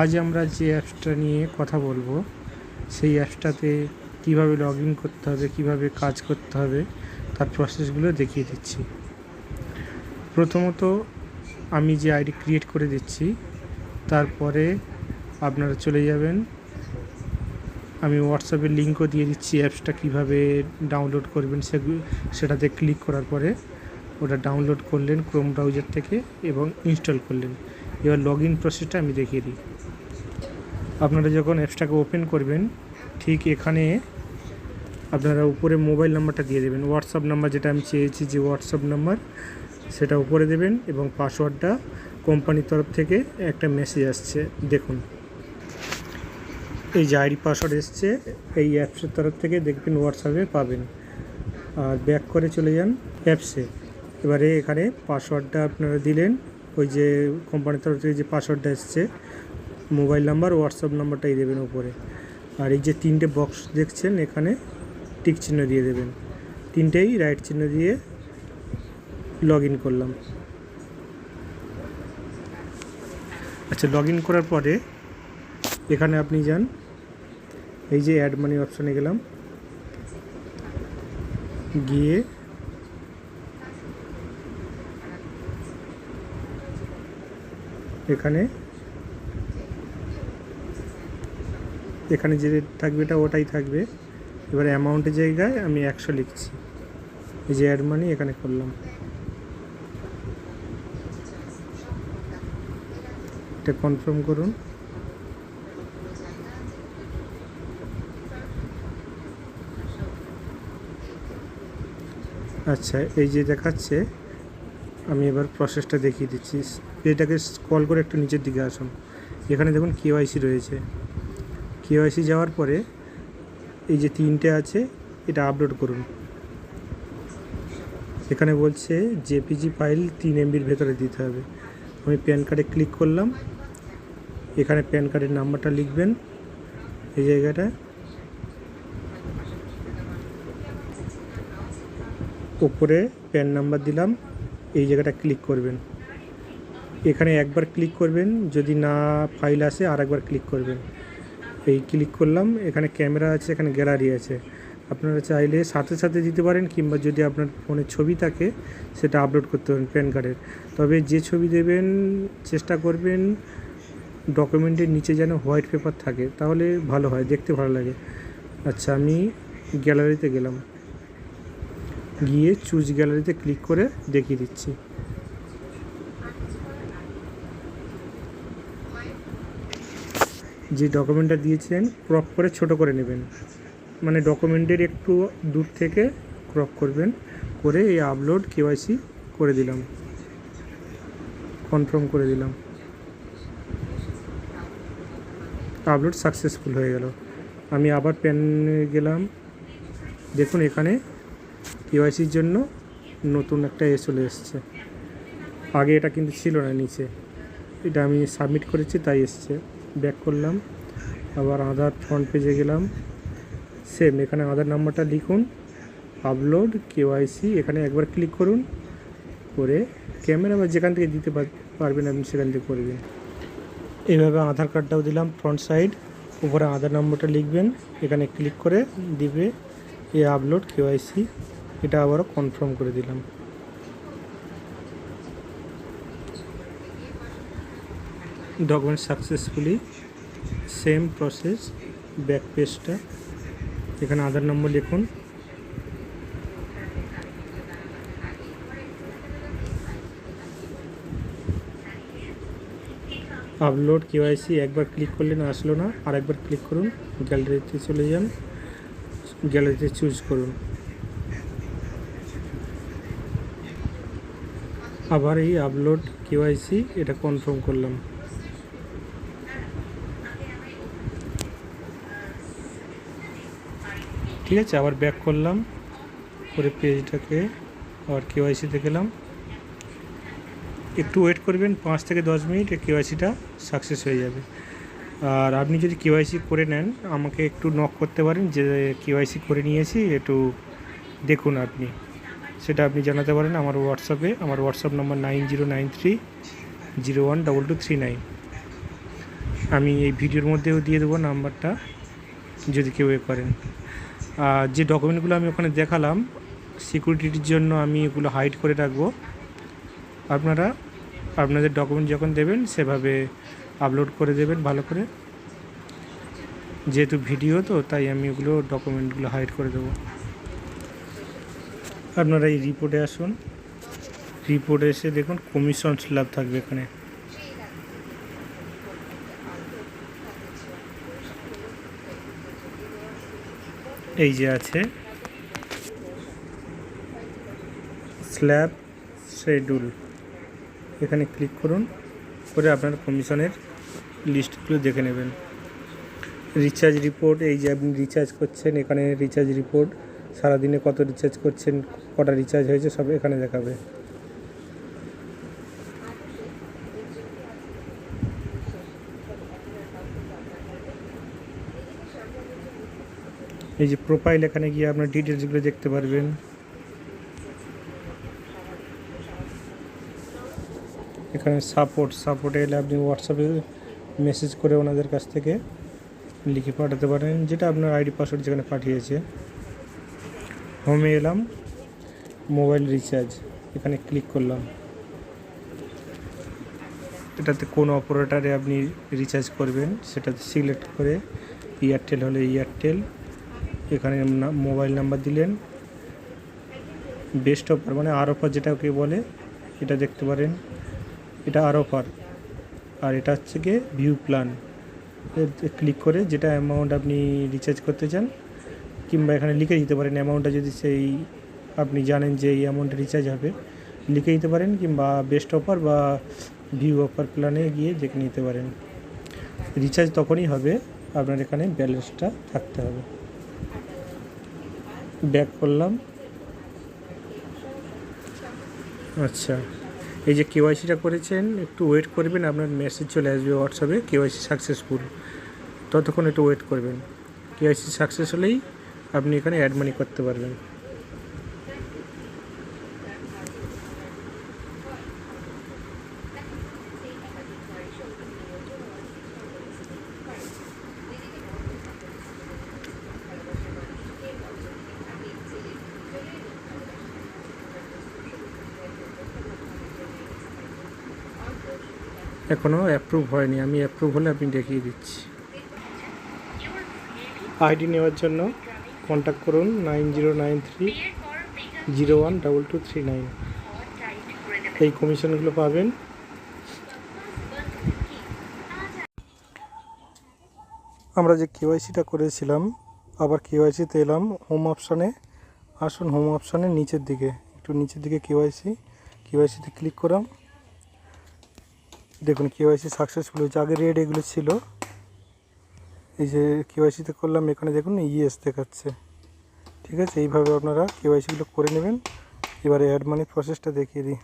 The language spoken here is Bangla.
আজ আমরা যে অ্যাপসটা নিয়ে কথা বলবো সেই অ্যাপসটাতে কীভাবে লগ ইন করতে হবে, কীভাবে কাজ করতে হবে তার প্রসেসগুলো দেখিয়ে দিচ্ছি। প্রথমত আমি যে আইডি ক্রিয়েট করে দিচ্ছি, তারপরে আপনারা চলে যাবেন। আমি হোয়াটসঅ্যাপের লিঙ্কও দিয়ে দিচ্ছি, অ্যাপসটা কীভাবে ডাউনলোড করবেন সেটাতে ক্লিক করার পরে ওটা ডাউনলোড করলেন ক্রোম ব্রাউজার থেকে এবং ইনস্টল করলেন। এবার লগ ইন প্রসেসটা আমি দেখিয়ে দিই। আপনারা যখন অ্যাপসটাকে ওপেন করবেন, ঠিক এখানে আপনারা উপরে মোবাইল নাম্বারটা দিয়ে দেবেন, হোয়াটসঅ্যাপ নাম্বার যেটা আমি চেয়েছি যে হোয়াটসঅ্যাপ নাম্বার সেটা উপরে দেবেন এবং পাসওয়ার্ডটা কোম্পানির তরফ থেকে একটা মেসেজ আসছে, দেখুন এই যে আইডি পাসওয়ার্ড এসছে, এই অ্যাপসের তরফ থেকে দেখবেন হোয়াটসঅ্যাপে পাবেন। আর ব্যাক করে চলে যান অ্যাপসে। এবারে এখানে পাসওয়ার্ডটা আপনারা দিলেন, ওই যে কোম্পানির তরফ থেকে যে পাসওয়ার্ডটা এসছে, মোবাইল নাম্বার হোয়াটসঅ্যাপ নাম্বারটাই দেবেন ওপরে। আর এই যে তিনটে বক্স দেখছেন এখানে টিক চিহ্ন দিয়ে দেবেন, তিনটেই রাইট চিহ্ন দিয়ে লগ ইন করলাম। আচ্ছা, লগ ইন করার পরে এখানে আপনি যান, এই যে অ্যাড মানি অপশানে গেলাম, গিয়ে এখানে যে থাকবে এটা ওটাই থাকবে। এবার অ্যামাউন্টের জায়গায় আমি 100 লিখছি, এই যে অ্যাড মানি এখানে করলাম, এটা কনফার্ম করুন। আচ্ছা, এই যে দেখাচ্ছে, আমি এবার প্রসেসটা দেখিয়ে দিচ্ছি। এটাকে স্ক্রল করে একটু নিচের দিকে আসুন, এখানে দেখুন কেওয়াইসি রয়েছে। কেওয়াইসি যাওয়ার পরে এই যে তিনটে আছে, এটা আপলোড করুন। এখানে বলছে জেপিজি ফাইল 3 MBর ভেতরে দিতে হবে। আমি প্যান কার্ডে ক্লিক করলাম, এখানে প্যান কার্ডের নাম্বারটা লিখবেন, এই জায়গাটা উপরে প্যান নাম্বার দিলাম, এই জায়গাটা ক্লিক করবেন। এখানে একবার ক্লিক করবেন, যদি না ফাইল আসে আর একবার ক্লিক করবেন। এই ক্লিক করলাম, এখানে ক্যামেরা আছে, এখানে গ্যালারি আছে। আপনারা চাইলে সাথে সাথে দিতে পারেন, কিংবা যদি আপনার ফোনে ছবি থাকে সেটা আপলোড করতে পারেন প্যান কার্ডের। তবে যে ছবি দেবেন চেষ্টা করবেন ডকুমেন্টের নিচে যেন হোয়াইট পেপার থাকে, তাহলে ভালো হয়, দেখতে ভালো লাগে। আচ্ছা, আমি গ্যালারিতে গেলাম, গিয়ে চুজ গ্যালারিতে ক্লিক করে দেখিয়ে দিচ্ছি। যে ডকুমেন্টটা দিয়েছেন ক্রপ করে ছোট করে নেবেন, মানে ডকুমেন্টের একটু দূর থেকে ক্রপ করবেন, করে এই আপলোড কেওয়াইসি করে দিলাম, কনফার্ম করে দিলাম। আপলোড সাকসেসফুল হয়ে গেল। আমি আবার প্যানে গেলাম, দেখুন এখানে কেওয়াইসির জন্য নতুন একটা চলে এসছে, আগে এটা কিন্তু ছিল না নিচে, এটা আমি সাবমিট করেছি তাই এসছে। ব্যাক করলাম, আবার আধার ফ্রন্ট পেজে গেলাম, সেম এখানে আধার নাম্বারটা লিখুন, আপলোড কেওয়াইসি এখানে একবার ক্লিক করুন, করে ক্যামেরা বা যেখান থেকে দিতে পারবেন আপনি সেখান থেকে করবেন। এইভাবে আধার কার্ডটাও দিলাম ফ্রন্ট সাইড, উপরে আধার নম্বরটা লিখবেন, এখানে ক্লিক করে দিবে এই আপলোড কেওয়াইসি, এটা আবারও কনফার্ম করে দিলাম। Document successfully, same process, back পেজটা, এখানে আধার নম্বর লিখুন, আপলোড কেওয়াইসি একবার ক্লিক করলেন আসলো না, আরেকবার ক্লিক করুন, গ্যালারিতে চলে যান, গ্যালারিতে চুজ করুন, আবার এই আপলোড কেওয়াইসি এটা কনফার্ম করলাম। ঠিক আছে, আবার ব্যাক করলাম, করে পেজটাকে আবার কেওয়াইসিতে গেলাম, একটু ওয়েট করবেন 5 থেকে 10 মিনিট, কেওয়াইসিটা সাকসেস হয়ে যাবে। আর আপনি যদি কেওয়াইসি করে নেন আমাকে একটু নক করতে পারেন যে কেওয়াইসি করে নিয়েছি, একটু দেখুন আপনি, সেটা আপনি জানাতে পারেন আমার হোয়াটসঅ্যাপে। আমার হোয়াটসঅ্যাপ নম্বর 9093012239। আমি এই ভিডিওর মধ্যেও দিয়ে দেবো নাম্বারটা, যদি কেউ করেন। আর যে ডকুমেন্টগুলো আমি ওখানে দেখালাম সিকিউরিটির জন্য আমি এগুলো হাইড করে রাখবো। আপনারা আপনাদের ডকুমেন্ট যখন দেবেন সেভাবে আপলোড করে দেবেন ভালো করে। যেহেতু ভিডিও তো তাই আমি ওগুলো ডকুমেন্টগুলো হাইড করে দেবো। আপনারা এই রিপোর্টে আসুন, রিপোর্টে এসে দেখুন কমিশন স্ল্যাব থাকবে এখানে। এই যে আছে স্ল্যাব শিডিউল, এখানে ক্লিক করুন, করে আপনার কমিশনের লিস্টগুলো দেখে নেবেন। রিচার্জ রিপোর্ট, এই যে আপনি রিচার্জ করছেন এখানে রিচার্জ রিপোর্ট, সারাদিনে কত রিচার্জ করছেন, কটা রিচার্জ হয়েছে সব এখানে দেখাবে। এই যে প্রোফাইল, এখানে গিয়ে আপনার ডিটেলসগুলো দেখতে পারবেন। এখানে সাপোর্টে এলে আপনি হোয়াটসঅ্যাপে মেসেজ করে ওনাদের কাছ থেকে লিখে পাঠাতে পারেন, যেটা আপনার আইডি পাসওয়ার্ড যেখানে পাঠিয়েছে। হোমে এলাম, মোবাইল রিচার্জ, এখানে ক্লিক করলাম। এটাতে কোন অপারেটরে আপনি রিচার্জ করবেন সেটাতে সিলেক্ট করে, এয়ারটেল হলে এয়ারটেল, এখানে মোবাইল নাম্বার দিলেন। বেস্ট অফার মানে আর অফার যেটাকে বলে এটা দেখতে পারেন, এটা আর অফার। আর এটা হচ্ছে গিয়ে ভিউ প্ল্যান, ক্লিক করে যেটা অ্যামাউন্ট আপনি রিচার্জ করতে চান, কিংবা এখানে লিখে দিতে পারেন অ্যামাউন্টটা, যদি সেই আপনি জানেন যে এই অ্যামাউন্টে রিচার্জ হবে লিখে দিতে পারেন, কিংবা বেস্ট অফার বা ভিউ অফার প্ল্যানে গিয়ে দেখে নিতে পারেন। রিচার্জ তখনই হবে আপনার এখানে ব্যালেন্সটা থাকতে হবে। ব্যাক করলাম। আচ্ছা, এই যে কেওয়াইসিটা করেছেন একটু ওয়েট করবেন, আপনার মেসেজ চলে আসবে হোয়াটসঅ্যাপে কেওয়াইসি সাকসেসফুল, ততক্ষণ একটু ওয়েট করবেন। কেওয়াইসি সাকসেস হলেই আপনি এখানে অ্যাড মানি করতে পারবেন। এখনও অ্যাপ্রুভ হয়নি, আমি অ্যাপ্রুভ হলে আপনি দেখিয়ে দিচ্ছি। আইডি নেওয়ার জন্য কন্ট্যাক্ট করুন 9093012239। এই কমিশনগুলো পাবেন। আমরা যে কেওয়াইসিটা করেছিলাম, আবার কেওয়াইসিতে এলাম, হোম অপশানে আসুন। হোম অপশানে নিচের দিকে, একটু নিচের দিকে কেওয়াইসিতে ক্লিক করলাম। দেখুন কেওয়াইসি সাকসেসফুল হয়েছে। আগে রেড এগুলো ছিল, এই যে কেওয়াইসিতে করলাম এখানে দেখুন ইয়েস দেখাচ্ছে। ঠিক আছে, এইভাবে আপনারা কেওয়াইসিগুলো করে নেবেন। এবারে অ্যাড মানি প্রসেসটা দেখিয়ে দিই।